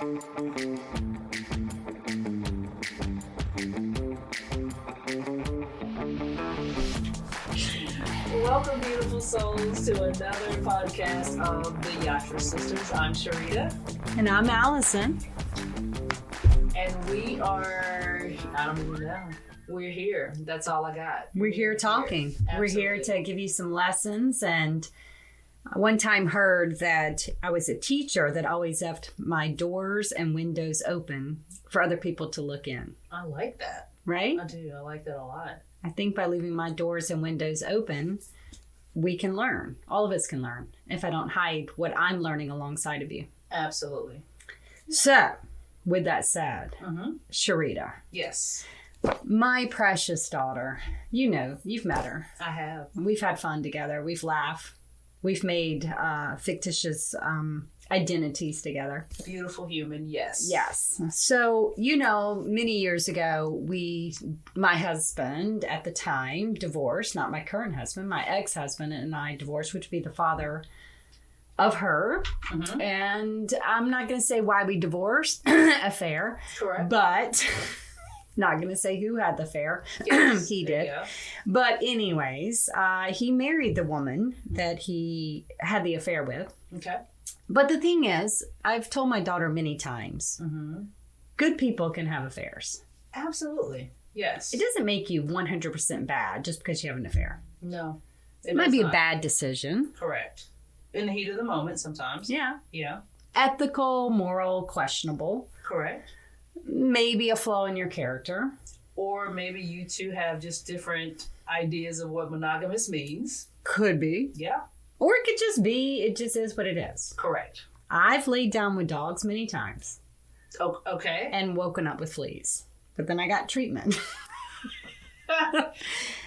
Welcome, beautiful souls, to another podcast of the Yatra Sisters. I'm Sharita. And I'm Allison. And we are, I don't even know. We're here. That's all I got. We're here talking. We're here to give you some lessons. And I one time heard that I was a teacher that always left my doors and windows open for other people to look in. I like that. Right? I do. I like that a lot. I think by leaving my doors and windows open, we can learn. All of us can learn if I don't hide what I'm learning alongside of you. Absolutely. So, with that said, Sharita. Yes. My precious daughter, you know, you've met her. I have. We've had fun together. We've laughed. We've made fictitious identities together. Beautiful human, yes. Yes. So, you know, many years ago, my husband at the time divorced, not my current husband, my ex-husband and I divorced, which would be the father of her. Mm-hmm. And I'm not going to say why we divorced, affair. Correct. But not going to say who had the affair. Yes, he did. But anyways, he married the woman that he had the affair with. Okay. But the thing is, I've told my daughter many times, good people can have affairs. Absolutely. Yes. It doesn't make you 100% bad just because you have an affair. No. It might be a bad decision. Correct. In the heat of the moment sometimes. Yeah. Yeah. Ethical, moral, questionable. Correct. Maybe a flaw in your character. Or maybe you two have just different ideas of what monogamous means. Could be. Yeah. Or it could just be, it just is what it is. Correct. I've laid down with dogs many times. Oh, okay. And woken up with fleas. But then I got treatment. All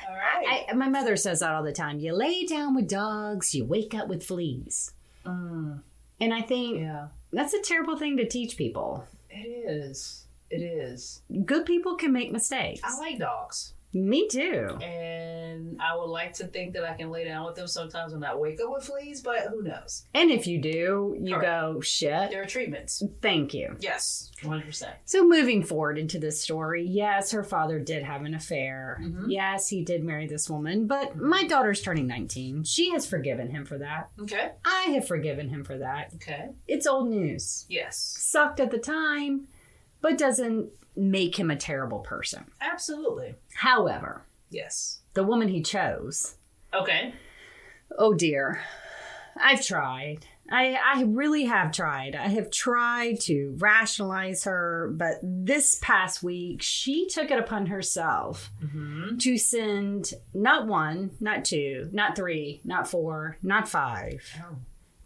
right. My mother says that all the time. You lay down with dogs, you wake up with fleas. And I think that's a terrible thing to teach people. It is. It is. Good people can make mistakes. I like dogs. Me too. And I would like to think that I can lay down with them sometimes when I wake up with fleas, but who knows? And if you do, you go, shit. There are treatments. Thank you. Yes, 100%. So moving forward into this story, yes, her father did have an affair. Yes, he did marry this woman, but my daughter's turning 19. She has forgiven him for that. Okay. I have forgiven him for that. Okay. It's old news. Yes. Sucked at the time, but doesn't make him a terrible person. Absolutely. However, yes, the woman he chose. Okay. Oh dear. I've tried. I really have tried. I have tried to rationalize her, but this past week, she took it upon herself to send not one, not two, not three, not four, not five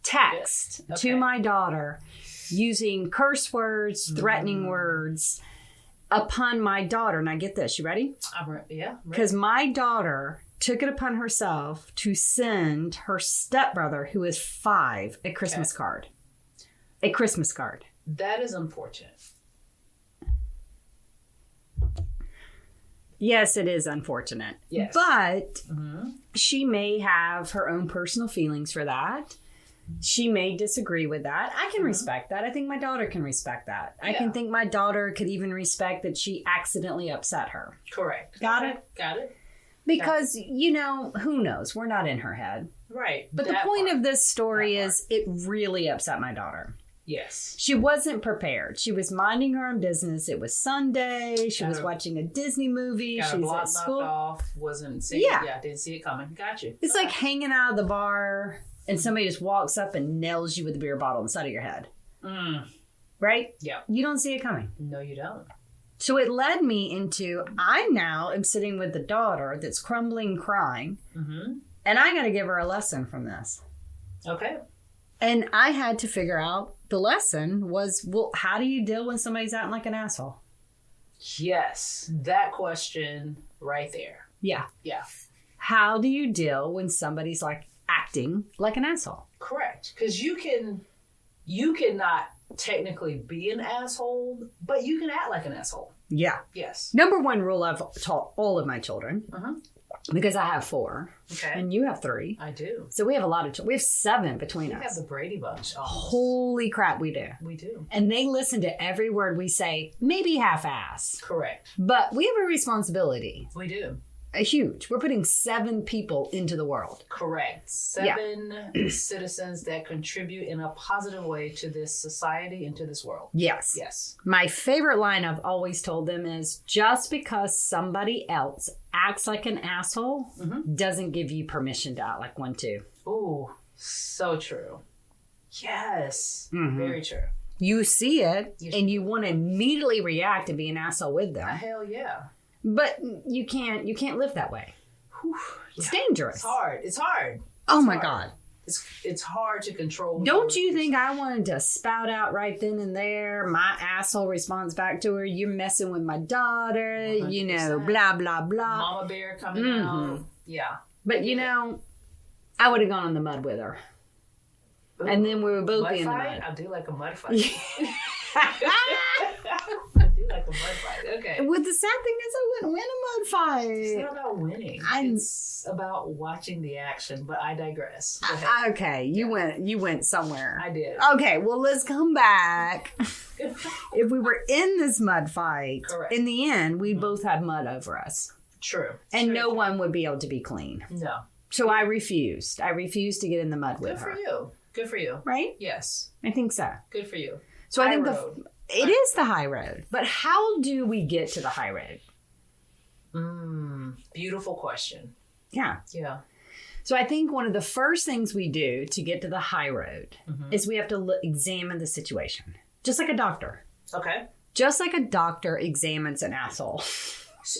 text to my daughter using curse words, threatening words upon my daughter. Now get this, you ready? Yeah. Because my daughter took it upon herself to send her stepbrother, who is 5, a Christmas card. A Christmas card. That is unfortunate. Yes, it is unfortunate. Yes. But she may have her own personal feelings for that. She may disagree with that. I can respect that. I think my daughter can respect that. I can think my daughter could even respect that she accidentally upset her. Correct. Got it? Got it. Because, you know, who knows? We're not in her head. Right. But the point of this story is it really upset my daughter. Yes. She wasn't prepared. She was minding her own business. It was Sunday. She was watching a Disney movie. She was at school. Off. Wasn't seeing didn't see it coming. Got you. It's like hanging out of the bar and somebody just walks up and nails you with a beer bottle on the side of your head. Right? Yeah. You don't see it coming. No, you don't. So it led me into, I now am sitting with the daughter that's crumbling, crying, and I got to give her a lesson from this. Okay. And I had to figure out, the lesson was, well, how do you deal when somebody's acting like an asshole? Yes. That question right there. Yeah. Yeah. How do you deal when somebody's like acting like an asshole? Correct. Because you cannot technically be an asshole, but you can act like an asshole. Yeah. Yes. Number one rule I've taught all of my children Because I have 4. Okay. And you have 3. I do. So we have a lot of we have 7 between We us. have the Brady Bunch. Almost. Holy crap, we do. We do. And they listen to every word we say, maybe half-ass. Correct. But we have a responsibility. We do. A huge. We're putting 7 people into the world. Correct. 7 citizens that contribute in a positive way to this society and to this world. Yes. Yes. My favorite line I've always told them is, just because somebody else acts like an asshole doesn't give you permission to act like one too. Ooh, so true. Yes. Very true. You see it and you want to immediately react and be an asshole with them. Hell yeah. But you can't live that way. Whew, It's dangerous. It's hard. It's hard. Oh It's my hard. God. It's hard to control. Don't you think I wanted to spout out right then and there? My asshole responds back to her, you're messing with my daughter, 100%. blah, blah, blah. Mama Bear coming out. Yeah. But, I would have gone in the mud with her. Ooh, And then we would both mud be in the fight? mud. I do like a mud fight. I do like a mud fight. Okay. What the sad thing is, I wouldn't win a mud It's fight. not about winning. It's about watching the action, but I digress. Go ahead. Okay, you went somewhere. I did. Okay, well, let's come back. If we were in this mud fight, Correct. in the end, we both had mud over us. True. And no one would be able to be clean. No. So I refused. I refused to get in the mud with Good her. for you. Good for you. Right? Yes. I think so. Good for you. So I think road. it is the high road. But how do we get to the high road? Beautiful question. Yeah. Yeah. So I think one of the first things we do to get to the high road is we have to examine the situation. Just like a doctor. Okay. Just like a doctor examines an asshole.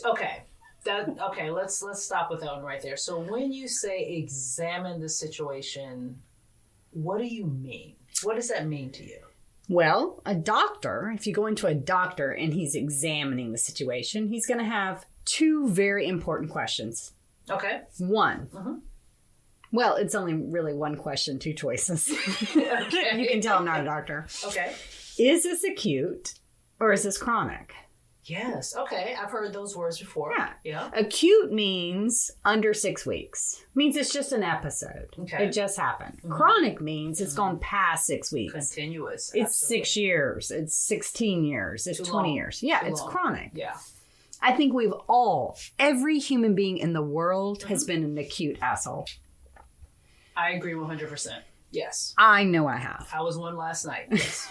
Okay. Let's stop with that one right there. So when you say examine the situation, what do you mean? What does that mean to you? Well, a doctor, if you go into a doctor and he's examining the situation, he's going to have 2 very important questions. Okay. 1. Well, it's only really 1 question, 2 choices. Okay. You can tell I'm not a doctor. Okay. Is this acute or is this chronic? Yes. Okay. I've heard those words before. Yeah. Yeah. Acute means under 6 weeks. Means it's just an episode. Okay. It just happened. Chronic means it's gone past 6 weeks. Continuous. It's Absolutely. 6 years. It's 16 years. It's Too 20 long. years. Yeah, Too it's long. chronic. Yeah. I think every human being in the world has been an acute asshole. I agree 100%. Yes. I know I have. I was one last night. Yes.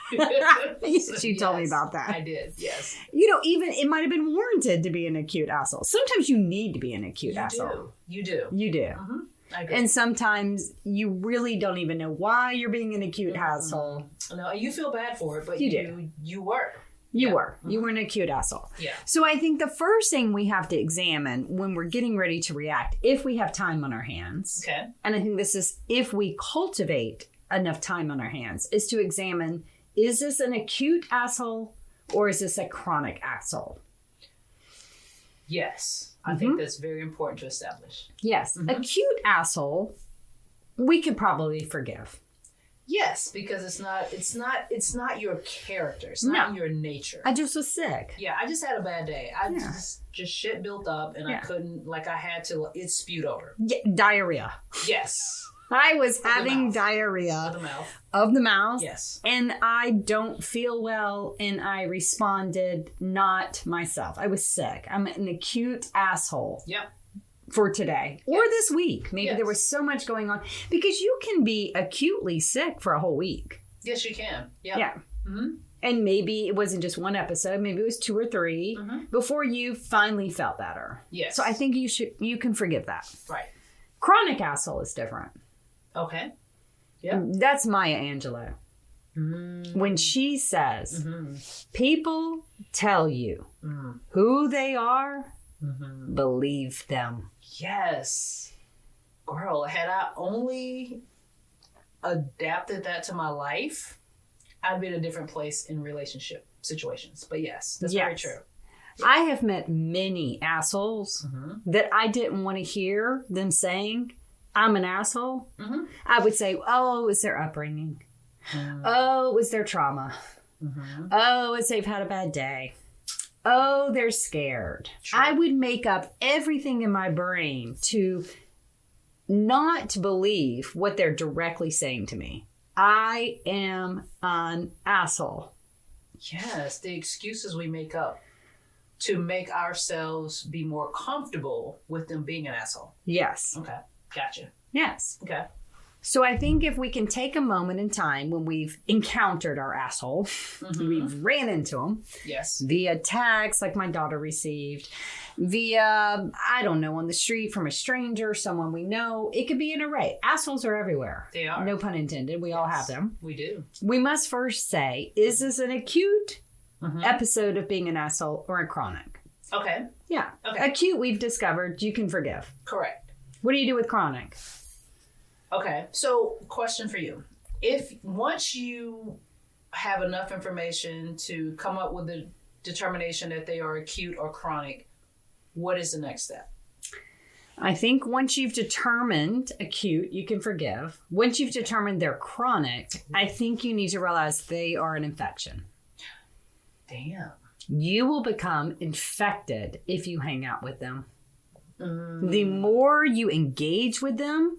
You told me Yes, about that. I did. Yes. Even it might have been warranted to be an acute asshole. Sometimes you need to be an acute asshole. You do. You do. I agree. And sometimes you really don't even know why you're being an acute asshole. No, you feel bad for it, but You you were. You Yeah. were. You were an acute asshole. Yeah. So I think the first thing we have to examine when we're getting ready to react, if we have time on our hands, Okay. and I think this is if we cultivate enough time on our hands, is to examine, is this an acute asshole or is this a chronic asshole? Yes. I think that's very important to establish. Yes. Acute asshole, we can probably forgive. Yes, because it's not your character. It's not your nature. I just was sick. Yeah, I just had a bad day. I just shit built up and I couldn't, it spewed over. Yeah, diarrhea. Yes. I was having mouth. diarrhea Of the mouth. of the mouth. Yes. And I don't feel well, and I responded not myself. I was sick. I'm an acute asshole Yep. for today or this week. Maybe there was so much going on because you can be acutely sick for a whole week. Yes, you can. Yep. Yeah. And maybe it wasn't just 1 episode. Maybe it was 2 or 3 before you finally felt better. Yes. So I think you can forgive that. Right. Chronic asshole is different. Okay. Yeah. That's Maya Angelou. When she says, people tell you who they are, believe them. Yes. Girl, had I only adapted that to my life, I'd be in a different place in relationship situations. But yes, that's very true. I have met many assholes that I didn't want to hear them saying, I'm an asshole. I would say, oh, it was their upbringing. Oh, it was their trauma. Oh, it's they've had a bad day. Oh, they're scared. True. I would make up everything in my brain to not believe what they're directly saying to me. I am an asshole. Yes, the excuses we make up to make ourselves be more comfortable with them being an asshole. Yes. Okay, gotcha. Yes. Okay. So I think if we can take a moment in time when we've encountered our asshole, we've ran into him. Yes. Via text, like my daughter received, via, I don't know, on the street from a stranger, someone we know. It could be an array. Assholes are everywhere. They are. No pun intended. We all have them. We do. We must first say, is this an acute episode of being an asshole or a chronic? Okay. Yeah. Okay. Acute, we've discovered, you can forgive. Correct. What do you do with chronic? Okay, so question for you. If once you have enough information to come up with the determination that they are acute or chronic, what is the next step? I think once you've determined acute, you can forgive. Once you've determined they're chronic, I think you need to realize they are an infection. Damn. You will become infected if you hang out with them. The more you engage with them,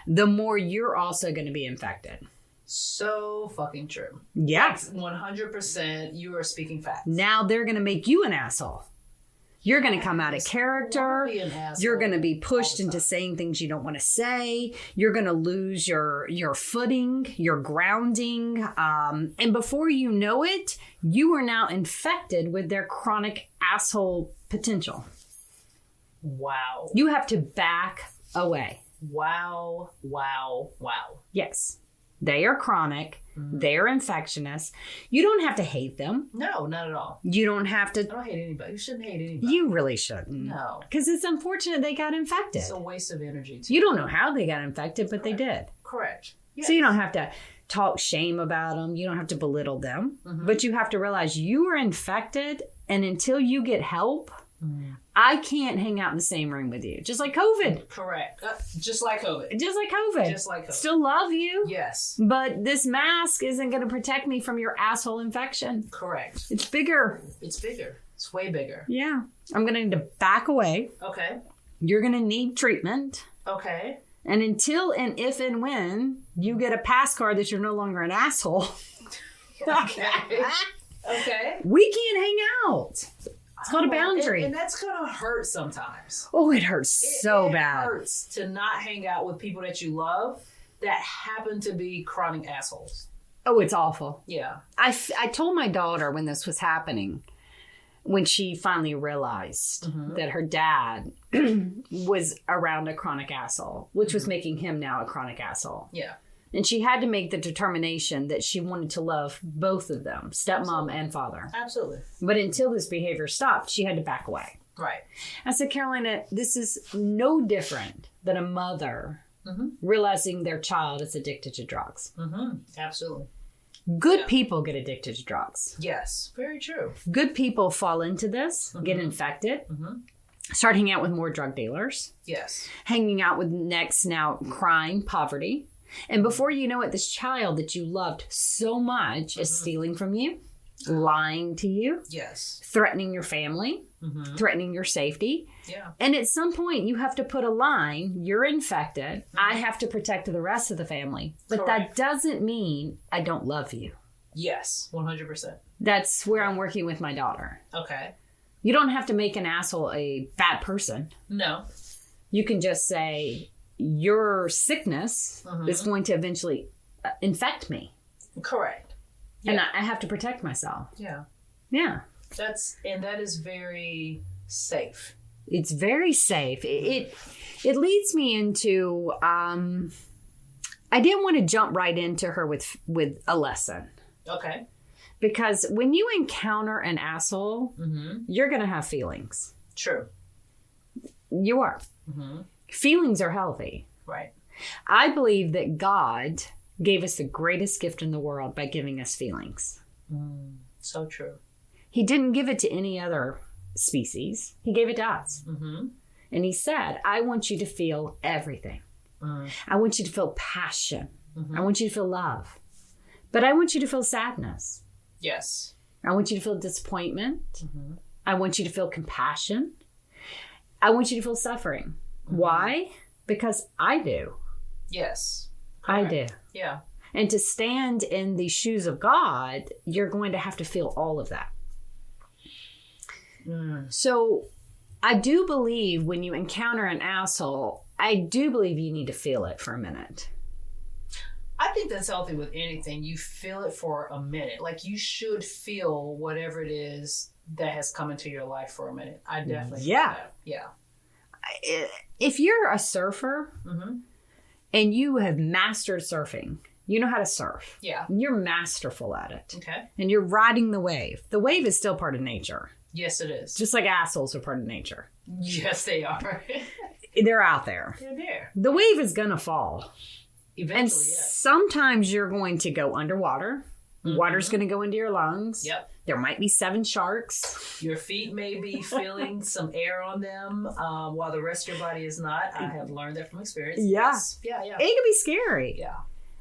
the more you're also going to be infected. So fucking true. Yes. 100% you are speaking facts. Now they're going to make you an asshole. You're going to come out of character. You're going to be pushed into saying things you don't want to say. You're going to lose your footing, your grounding. And before you know it, you are now infected with their chronic asshole potential. Wow. You have to back away. Wow. Yes. They are chronic. They are infectious. You don't have to hate them. No, not at all. You don't have to. I don't hate anybody. You shouldn't hate anybody. You really shouldn't. No. Because it's unfortunate they got infected. It's a waste of energy. Too. You don't know how they got infected, but they did. Correct. Yes. So you don't have to talk shame about them. You don't have to belittle them. But you have to realize you are infected, and until you get help, I can't hang out in the same room with you. Just like COVID. Correct. Just like COVID. Just like COVID. Just like COVID. Still love you. Yes. But this mask isn't going to protect me from your asshole infection. Correct. It's bigger. It's bigger. It's way bigger. Yeah. I'm going to need to back away. Okay. You're going to need treatment. Okay. And until and if and when you get a pass card that you're no longer an asshole. Okay. Okay. We can't hang out. It's called a boundary. And that's going to hurt sometimes. Oh, it hurts so bad. It hurts to not hang out with people that you love that happen to be chronic assholes. Oh, it's awful. Yeah. I told my daughter when this was happening, when she finally realized that her dad was around a chronic asshole, which was making him now a chronic asshole. Yeah. And she had to make the determination that she wanted to love both of them, stepmom and father. Absolutely. But until this behavior stopped, she had to back away. Right. I said, Carolina, this is no different than a mother realizing their child is addicted to drugs. Absolutely. Good people get addicted to drugs. Yes. Very true. Good people fall into this, get infected, start hanging out with more drug dealers. Yes. Hanging out with next now crime, poverty. And before you know it, this child that you loved so much is stealing from you, lying to you, yes, threatening your family, threatening your safety. Yeah. And at some point, you have to put a line. You're infected. I have to protect the rest of the family. But Correct. that doesn't mean I don't love you. Yes, 100%. That's where I'm working with my daughter. Okay. You don't have to make an asshole a bad person. No. You can just say, your sickness is going to eventually infect me. Correct. Yeah. And I have to protect myself. Yeah. Yeah. That is very safe. It's very safe. It leads me into, I didn't want to jump right into her with a lesson. Okay. Because when you encounter an asshole, you're going to have feelings. True. You are. Feelings are healthy. Right. I believe that God gave us the greatest gift in the world by giving us feelings. So true. He didn't give it to any other species. He gave it to us. And he said, I want you to feel everything. I want you to feel passion. I want you to feel love. But I want you to feel sadness. Yes. I want you to feel disappointment. I want you to feel compassion. I want you to feel suffering. Mm-hmm. Why? Because I do. Yes. Correct. I do. Yeah. And to stand in the shoes of God, you're going to have to feel all of that. So I do believe when you encounter an asshole, I do believe you need to feel it for a minute. I think that's healthy with anything. You feel it for a minute. Like, you should feel whatever it is that has come into your life for a minute. I definitely think that. Yeah. If you're a surfer and you have mastered surfing, you know how to surf. Yeah. And you're masterful at it. Okay. And you're riding the wave. The wave is still part of nature. Yes, it is. Just like assholes are part of nature. Yes, they are. They're out there. They're there. The wave is going to fall. Eventually, and yes. Sometimes you're going to go underwater. Water's going to go into your lungs. Yep. There might be 7 sharks. Your feet may be feeling some air on them while the rest of your body is not. I have learned that from experience. Yeah. Yes. Yeah, yeah. It can be scary. Yeah.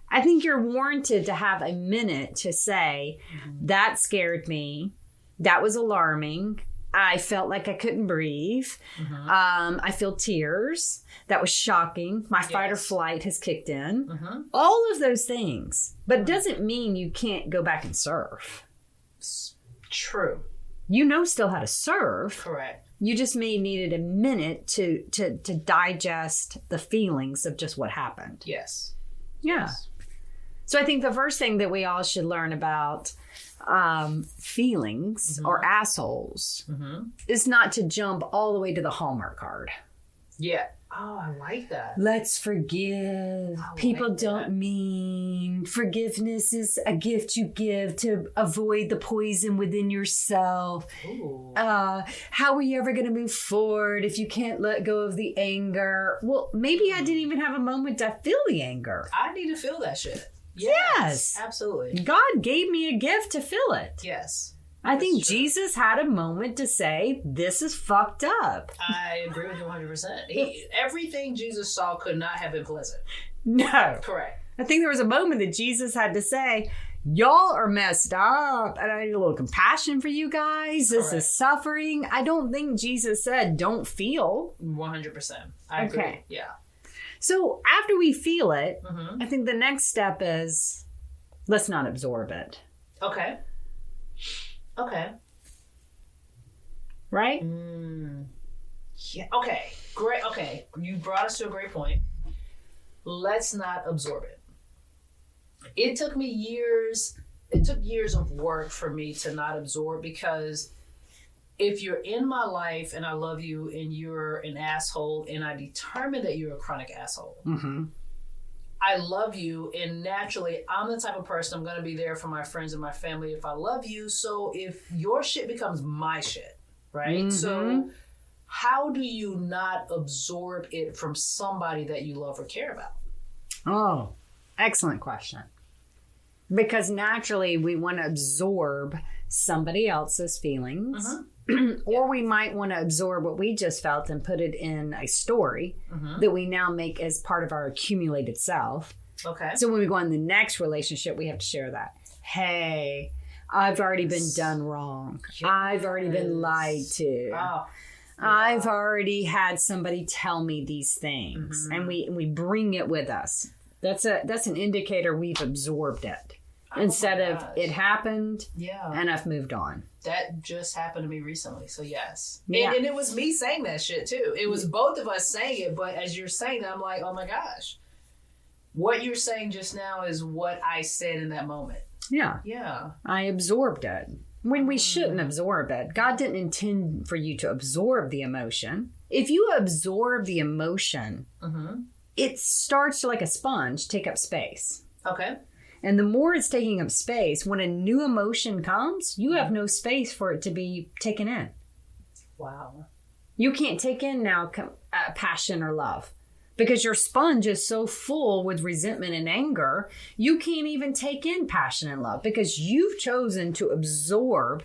I think you're warranted to have a minute to say, that scared me. That was alarming. I felt like I couldn't breathe. I feel tears. That was shocking. My fight or flight has kicked in. All of those things. But it doesn't mean you can't go back and surf. True. You know still how to surf. Correct. You just may needed a minute to digest the feelings of just what happened. Yes. Yeah. Yes. So I think the first thing that we all should learn about feelings or assholes is not to jump all the way to the Hallmark card. Yeah. Oh, I like that. Let's forgive. People don't mean. Forgiveness is a gift you give to avoid the poison within yourself. How are you ever going to move forward if you can't let go of the anger? Well, maybe I didn't even have a moment to feel the anger. I need to feel that shit. Yes. Absolutely. God gave me a gift to feel it. Yes. I think Jesus had a moment to say, this is fucked up. I agree with you 100%. Everything Jesus saw could not have been pleasant. No. Correct. I think there was a moment that Jesus had to say, y'all are messed up, and I need a little compassion for you guys. This is suffering. I don't think Jesus said, don't feel. 100%. I agree. Yeah. So after we feel it, I think the next step is, let's not absorb it. Okay. Okay. Right? Yeah. Okay. Great. Okay. You brought us to a great point. Let's not absorb it. It took me years. It took years of work for me to not absorb, because if you're in my life and I love you and you're an asshole and I determine that you're a chronic asshole, I love you, and naturally I'm the type of person, I'm going to be there for my friends and my family if I love you. So if your shit becomes my shit, right? So how do you not absorb it from somebody that you love or care about? Oh, excellent question. Because naturally we want to absorb somebody else's feelings. Or we might want to absorb what we just felt and put it in a story that we now make as part of our accumulated self. Okay. So when we go on the next relationship, we have to share that. Hey, I've already been done wrong. I've already been lied to. I've already had somebody tell me these things, and we bring it with us. That's an indicator we've absorbed it. Instead of it happened, and I've moved on. That just happened to me recently, so yes. And it was me saying that shit too. It was both of us saying it, but as you're saying that, I'm like, oh my gosh. What you're saying just now is what I said in that moment. Yeah. Yeah. I absorbed it. When we shouldn't absorb it. God didn't intend for you to absorb the emotion. If you absorb the emotion, it starts to, like a sponge, take up space. Okay. And the more it's taking up space, when a new emotion comes, you have no space for it to be taken in. Wow. You can't take in now passion or love, because your sponge is so full with resentment and anger, you can't even take in passion and love because you've chosen to absorb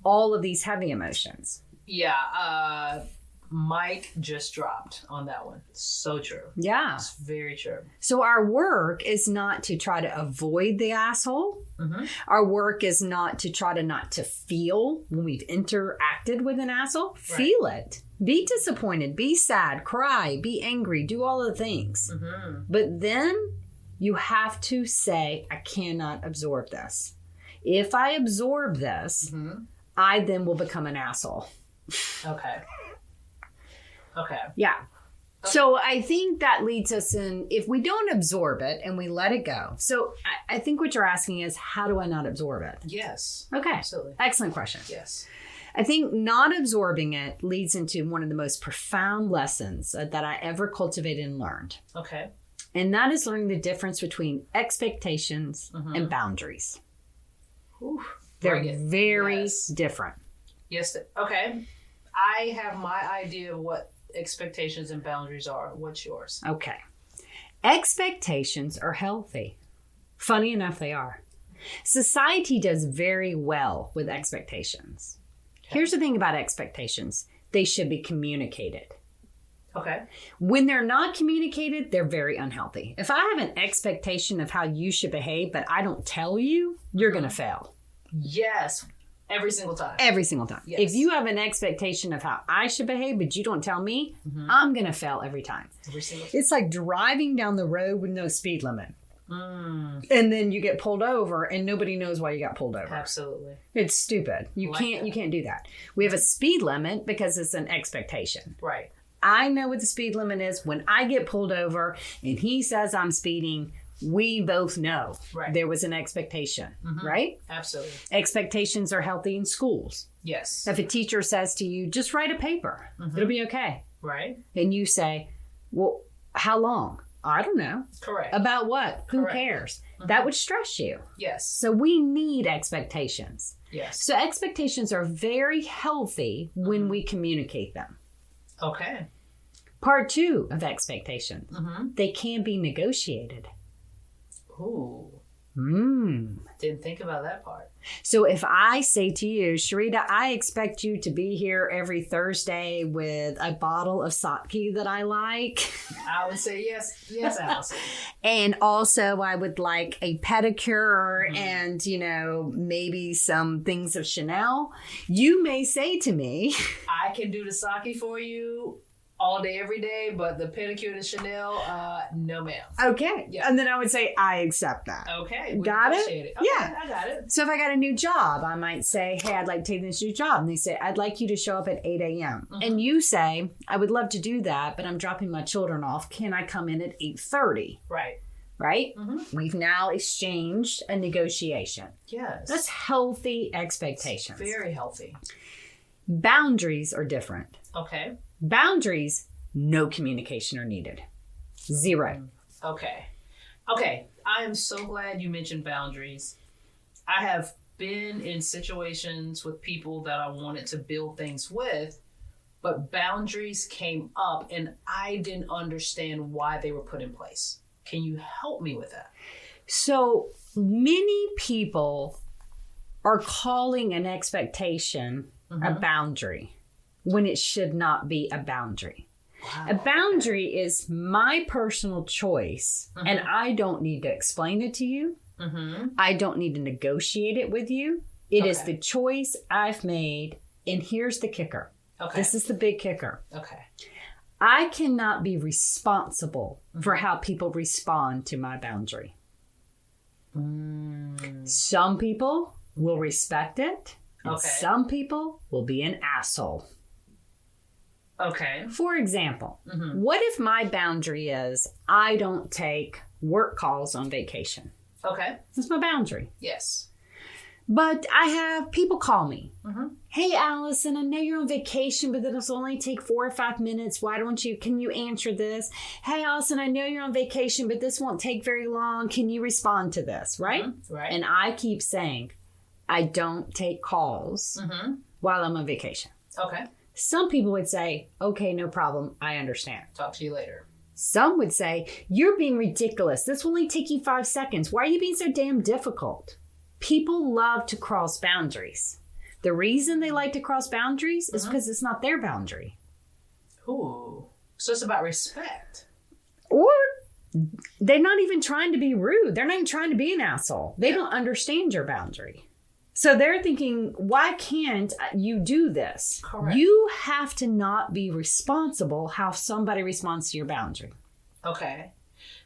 all of these heavy emotions. Yeah. Mic just dropped on that one. So true. Yeah. It's very true. So our work is not to try to avoid the asshole. Mm-hmm. Our work is not to try to not to feel when we've interacted with an asshole. Right. Feel it. Be disappointed. Be sad. Cry. Be angry. Do all the things. Mm-hmm. But then you have to say, I cannot absorb this. If I absorb this, mm-hmm. I then will become an asshole. Okay. Yeah. Okay. So I think that leads us in, if we don't absorb it and we let it go. So I think what you're asking is, how do I not absorb it? Yes. Okay. Absolutely. Excellent question. Yes. I think not absorbing it leads into one of the most profound lessons that I ever cultivated and learned. Okay. And that is learning the difference between expectations mm-hmm. and boundaries. Ooh, They're very different. Yes. Okay. I have my idea of what expectations and boundaries are. What's yours? Okay. Expectations are healthy. Funny enough, they are. Society does very well with expectations. Okay. Here's the thing about expectations. They should be communicated. Okay. When they're not communicated, they're very unhealthy. If I have an expectation of how you should behave, but I don't tell you, you're going to fail. Yes. Every single time. Every single time. Yes. If you have an expectation of how I should behave, but you don't tell me, mm-hmm. I'm going to fail every time. Every single time. It's like driving down the road with no speed limit. Mm. And then you get pulled over and nobody knows why you got pulled over. Absolutely. It's stupid. You can't do that. We have a speed limit because it's an expectation. Right. I know what the speed limit is. When I get pulled over and he says I'm speeding, we both know there was an expectation, mm-hmm. right? Absolutely. Expectations are healthy in schools. Yes. If a teacher says to you, just write a paper, mm-hmm. it'll be okay. Right. And you say, well, how long? I don't know. Correct. About what? Who Correct. Cares? Mm-hmm. That would stress you. Yes. So we need expectations. Yes. So expectations are very healthy when mm-hmm. we communicate them. Okay. Part 2 of expectations. Mm-hmm. They can be negotiated. Ooh. Mmm. Didn't think about that part. So if I say to you, Sharita, I expect you to be here every Thursday with a bottle of sake that I like. I would say yes. Yes, Allison. And also I would like a pedicure mm-hmm. and, maybe some things of Chanel. You may say to me, I can do the sake for you all day, every day, but the pedicure to Chanel, no ma'am. Okay. Yeah. And then I would say, I accept that. Okay. Got it? Okay, yeah. I got it. So if I got a new job, I might say, hey, I'd like to take this new job. And they say, I'd like you to show up at 8 a.m. Mm-hmm. And you say, I would love to do that, but I'm dropping my children off. Can I come in at 8:30? Right. Right? Mm-hmm. We've now exchanged a negotiation. Yes. That's healthy expectations. It's very healthy. Boundaries are different. Okay. Boundaries, no communication are needed. Zero. Okay. I am so glad you mentioned boundaries. I have been in situations with people that I wanted to build things with, but boundaries came up and I didn't understand why they were put in place. Can you help me with that? So many people are calling an expectation mm-hmm. a boundary, when it should not be a boundary. Wow, a boundary is my personal choice, mm-hmm. and I don't need to explain it to you. Mm-hmm. I don't need to negotiate it with you. It is the choice I've made, and here's the kicker. Okay. This is the big kicker. Okay. I cannot be responsible mm-hmm. for how people respond to my boundary. Some people will respect it, and some people will be an asshole. Okay. For example, mm-hmm. what if my boundary is I don't take work calls on vacation? Okay. That's my boundary. Yes. But I have people call me. Mm-hmm. Hey, Allison, I know you're on vacation, but it'll only take 4 or 5 minutes. Can you answer this? Hey, Allison, I know you're on vacation, but this won't take very long. Can you respond to this? Right? Mm-hmm. Right. And I keep saying, I don't take calls mm-hmm. while I'm on vacation. Okay. Some people would say, okay, no problem. I understand. Talk to you later. Some would say, you're being ridiculous. This will only take you 5 seconds. Why are you being so damn difficult? People love to cross boundaries. The reason they like to cross boundaries is because it's not their boundary. Ooh. So it's about respect. Or they're not even trying to be rude. They're not even trying to be an asshole. They don't understand your boundary. So they're thinking, why can't you do this? Correct. You have to not be responsible how somebody responds to your boundary. Okay.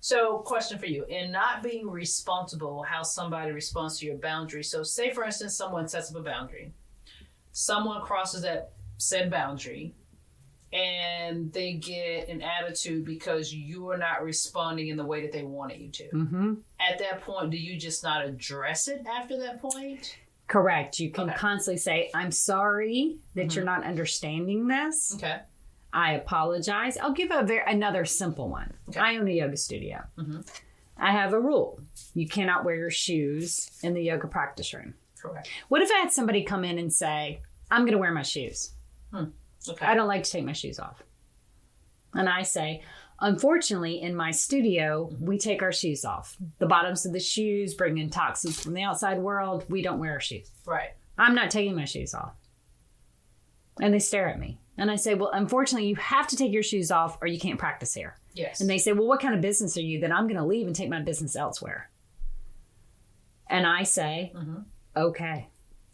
So question for you. In not being responsible how somebody responds to your boundary. So say, for instance, someone sets up a boundary. Someone crosses that said boundary and they get an attitude because you are not responding in the way that they wanted you to. Mm-hmm. At that point, do you just not address it after that point? Correct. You can constantly say, I'm sorry that you're not understanding this. Okay. I apologize. I'll give another simple one. Okay. I own a yoga studio. Mm-hmm. I have a rule. You cannot wear your shoes in the yoga practice room. Correct. What if I had somebody come in and say, I'm going to wear my shoes. Okay. I don't like to take my shoes off. And I say, unfortunately, in my studio, we take our shoes off. The bottoms of the shoes bring in toxins from the outside world. We don't wear our shoes. Right. I'm not taking my shoes off. And they stare at me. And I say, well, unfortunately, you have to take your shoes off or you can't practice here. Yes. And they say, well, what kind of business are you? Then I'm going to leave and take my business elsewhere. And I say, okay.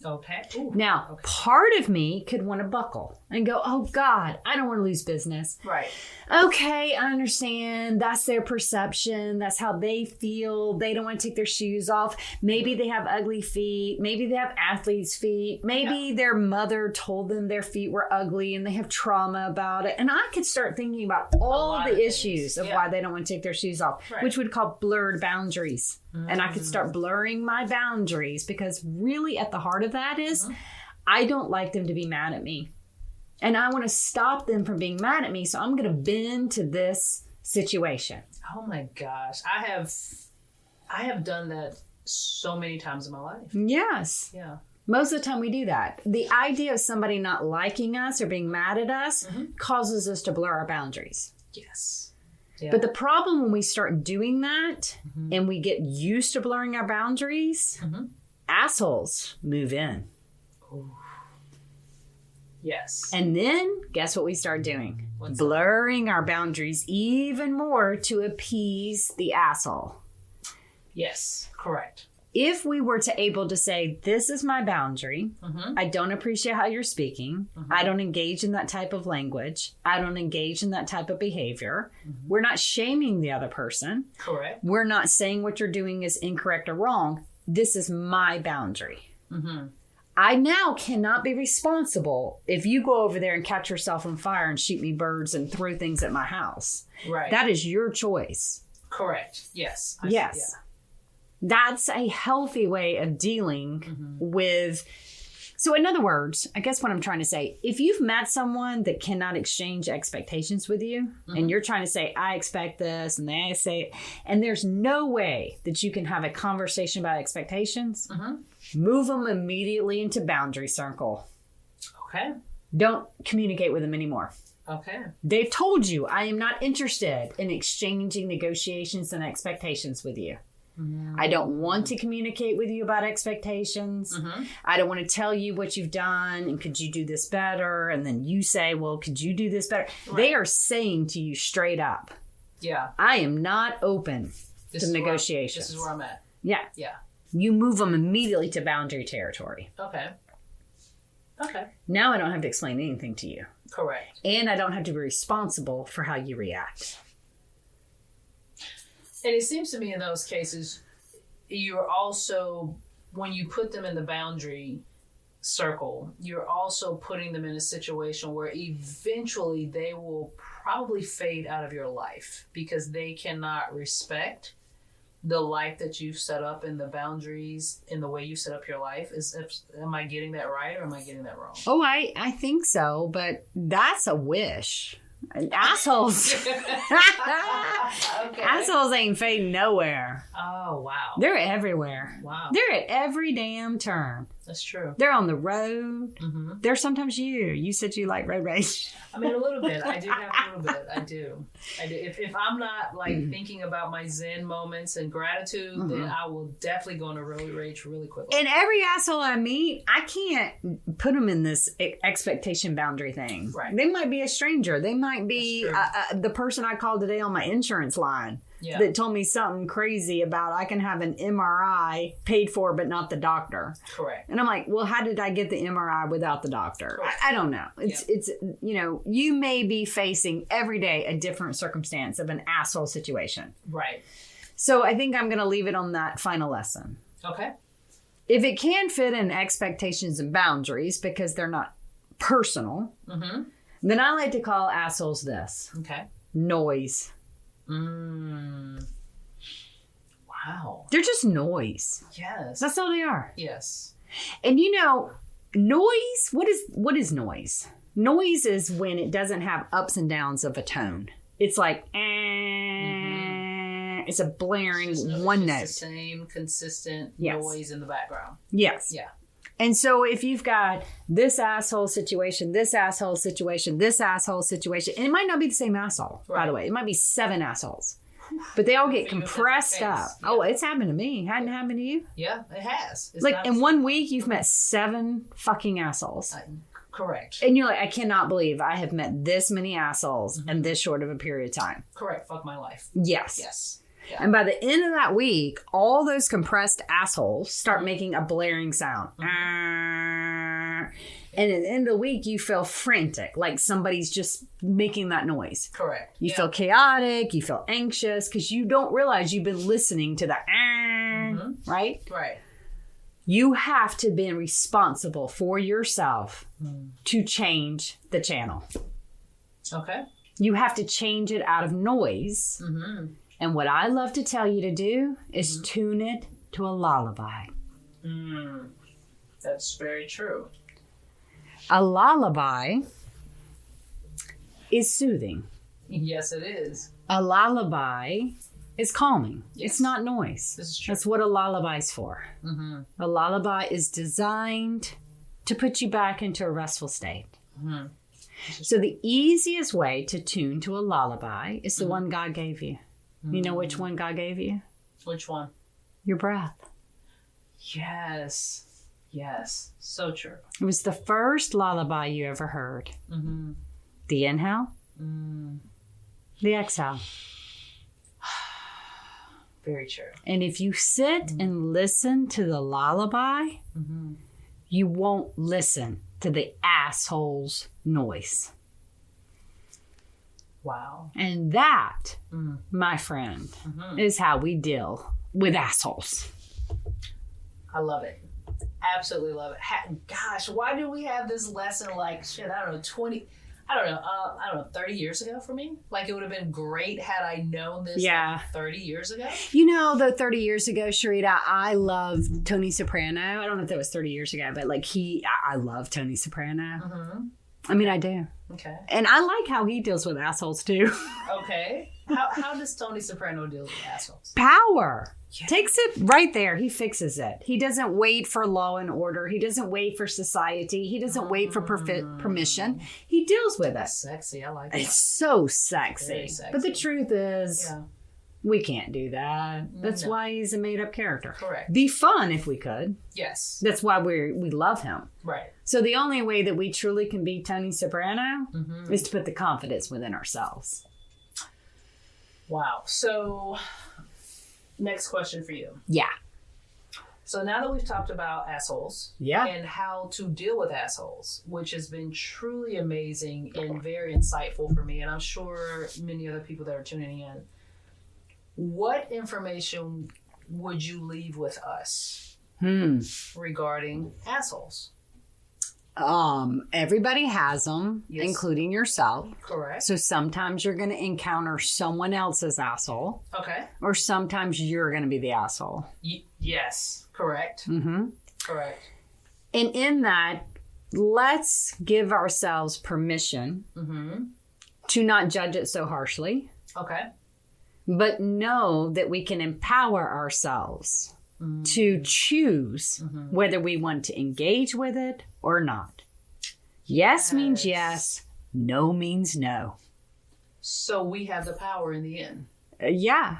Okay. Ooh. Now, part of me could want to buckle and go, oh, God, I don't want to lose business. Right. Okay, I understand. That's their perception. That's how they feel. They don't want to take their shoes off. Maybe they have ugly feet. Maybe they have athlete's feet. Maybe their mother told them their feet were ugly and they have trauma about it. And I could start thinking about all the issues of why they don't want to take their shoes off, which would call blurred boundaries. And I could start blurring my boundaries because really at the heart of that is I don't like them to be mad at me. And I want to stop them from being mad at me. So I'm going to bend to this situation. Oh my gosh. I have done that so many times in my life. Yes. Yeah. Most of the time we do that. The idea of somebody not liking us or being mad at us causes us to blur our boundaries. Yes. Yeah. But the problem when we start doing that and we get used to blurring our boundaries, assholes move in. Ooh. Yes. And then guess what we start doing? Blurring our boundaries even more to appease the asshole. Yes, correct. If we were to able to say, this is my boundary, I don't appreciate how you're speaking. I don't engage in that type of language. I don't engage in that type of behavior. We're not shaming the other person. Correct. We're not saying what you're doing is incorrect or wrong. This is my boundary. I now cannot be responsible if you go over there and catch yourself on fire and shoot me birds and throw things at my house. Right. That is your choice. Correct. Yes. Yes. That's a healthy way of dealing with. So in other words, I guess what I'm trying to say, if you've met someone that cannot exchange expectations with you and you're trying to say, I expect this and they say, and there's no way that you can have a conversation about expectations, move them immediately into boundary circle. Okay. Don't communicate with them anymore. Okay. They've told you, I am not interested in exchanging negotiations and expectations with you. I don't want to communicate with you about expectations. I don't want to tell you what you've done and could you do this better? And then you say, well, could you do this better? Right. They are saying to you straight up, I am not open to negotiations. This is where I'm at. Yeah. Yeah. You move them immediately to boundary territory. Okay. Okay. Now I don't have to explain anything to you. Correct. And I don't have to be responsible for how you react. And it seems to me in those cases, you're also, when you put them in the boundary circle, you're also putting them in a situation where eventually they will probably fade out of your life because they cannot respect the life that you've set up and the boundaries in the way you set up your life. Am I getting that right or am I getting that wrong? Oh, I think so, but that's a wish. Assholes. Assholes ain't fading nowhere. Oh, wow. They're everywhere. Wow. They're at every damn turn. That's true. They're on the road. Mm-hmm. They're sometimes you. You said you like road rage. I mean, a little bit. I do have a little bit. I do. If I'm not like thinking about my Zen moments and gratitude, then I will definitely go into road rage really quickly. And every asshole I meet, I can't put them in this expectation boundary thing. Right. They might be a stranger. They might be the person I called today on my insurance line. Yeah. That told me something crazy about I can have an MRI paid for, but not the doctor. Correct. And I'm like, well, how did I get the MRI without the doctor? I don't know. It's you may be facing every day a different circumstance of an asshole situation. Right. So I think I'm going to leave it on that final lesson. Okay. If it can fit in expectations and boundaries because they're not personal, then I like to call assholes this. Okay. Noise. Wow. They're just noise. Yes. That's all they are. Yes. And noise, what is noise? Noise is when it doesn't have ups and downs of a tone. It's like it's a blaring one note. It's the same consistent noise in the background. Yes. Yeah. And so if you've got this asshole situation, this asshole situation, this asshole situation, and it might not be the same asshole, by the way. It might be 7 assholes. But they all get compressed up. Yeah. Oh, it's happened to me. Hadn't happened to you? Yeah, it has. It's like in 1 week, you've met 7 fucking assholes. Correct. And you're like, I cannot believe I have met this many assholes in this short of a period of time. Correct. Fuck my life. Yes. Yes. Yeah. And by the end of that week, all those compressed assholes start making a blaring sound. And at the end of the week, you feel frantic, like somebody's just making that noise. Correct. You feel chaotic, you feel anxious, because you don't realize you've been listening to the right? Right. You have to be responsible for yourself to change the channel. Okay. You have to change it out of noise. And what I love to tell you to do is tune it to a lullaby. That's very true. A lullaby is soothing. Yes, it is. A lullaby is calming. Yes. It's not noise. This is true. That's what a lullaby's for. A lullaby is designed to put you back into a restful state. So the easiest way to tune to a lullaby is the one God gave you. You know which one God gave you? Which one? Your breath. Yes. Yes. So true. It was the first lullaby you ever heard. The inhale. The exhale. Very true. And if you sit and listen to the lullaby, you won't listen to the asshole's noise. Wow. And that, my friend, is how we deal with assholes. I love it. Absolutely love it. Gosh, why do we have this lesson like, 30 years ago for me? Like, it would have been great had I known this 30 years ago. You know, though, 30 years ago, Sharita, I loved Tony Soprano. I don't know if that was 30 years ago, but like I love Tony Soprano. I mean, I do. Okay. And I like how he deals with assholes, too. Okay. How does Tony Soprano deal with assholes? Power. Yeah. Takes it right there. He fixes it. He doesn't wait for law and order. He doesn't wait for society. He doesn't wait for permission. He deals with it. Sexy. I like it. It's so sexy. Very sexy. But the truth is, we can't do that. That's why he's a made-up character. Correct. Be fun if we could. Yes. That's why we love him. Right. So the only way that we truly can be Tony Soprano is to put the confidence within ourselves. Wow. So, next question for you. Yeah. So now that we've talked about assholes and how to deal with assholes, which has been truly amazing and very insightful for me, and I'm sure many other people that are tuning in, what information would you leave with us regarding assholes? Everybody has them, Yes. including yourself. Correct. So sometimes you're going to encounter someone else's asshole. Okay. Or sometimes you're going to be the asshole. Yes. Correct. Correct. And in that, let's give ourselves permission to not judge it so harshly. Okay. But know that we can empower ourselves to choose whether we want to engage with it or not. Yes means yes. No means no. So we have the power in the end. Yeah.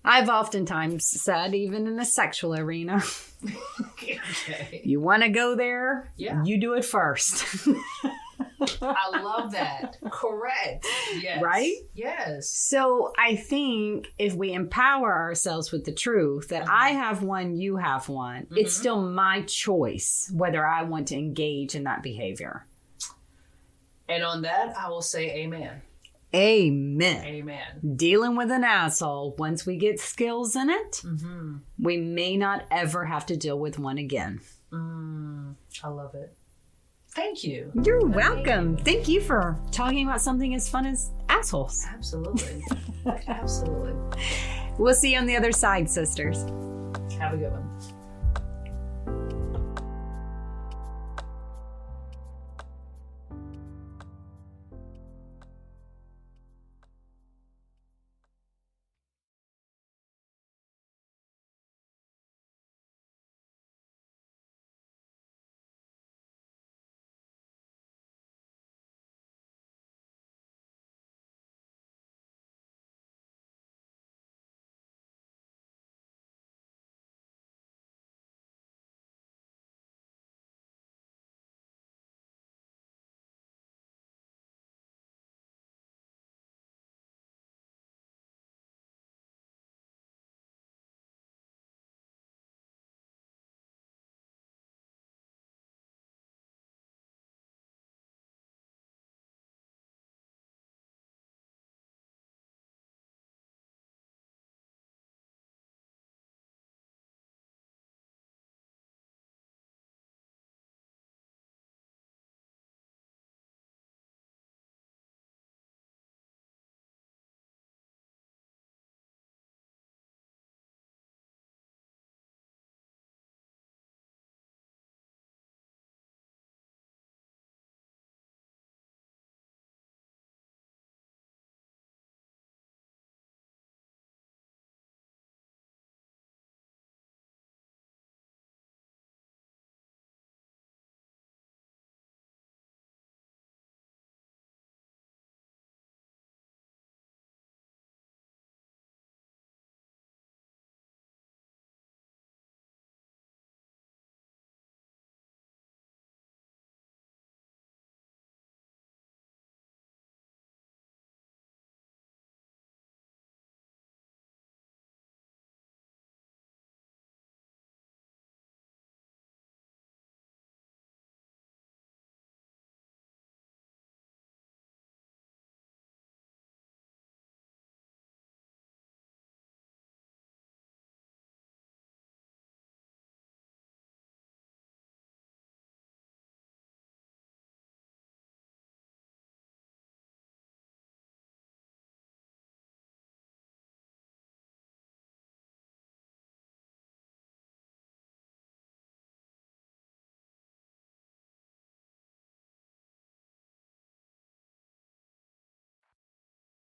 I've oftentimes said, even in the sexual arena, Okay. you want to go there, you do it first. I love that. Correct. Yes. Right? Yes. So I think if we empower ourselves with the truth that I have one, you have one, it's still my choice whether I want to engage in that behavior. And on that, I will say amen. Amen. Amen. Dealing with an asshole, once we get skills in it, we may not ever have to deal with one again. I love it. Thank you. You're welcome. Thank you for talking about something as fun as assholes. Absolutely. Absolutely. We'll see you on the other side, sisters. Have a good one.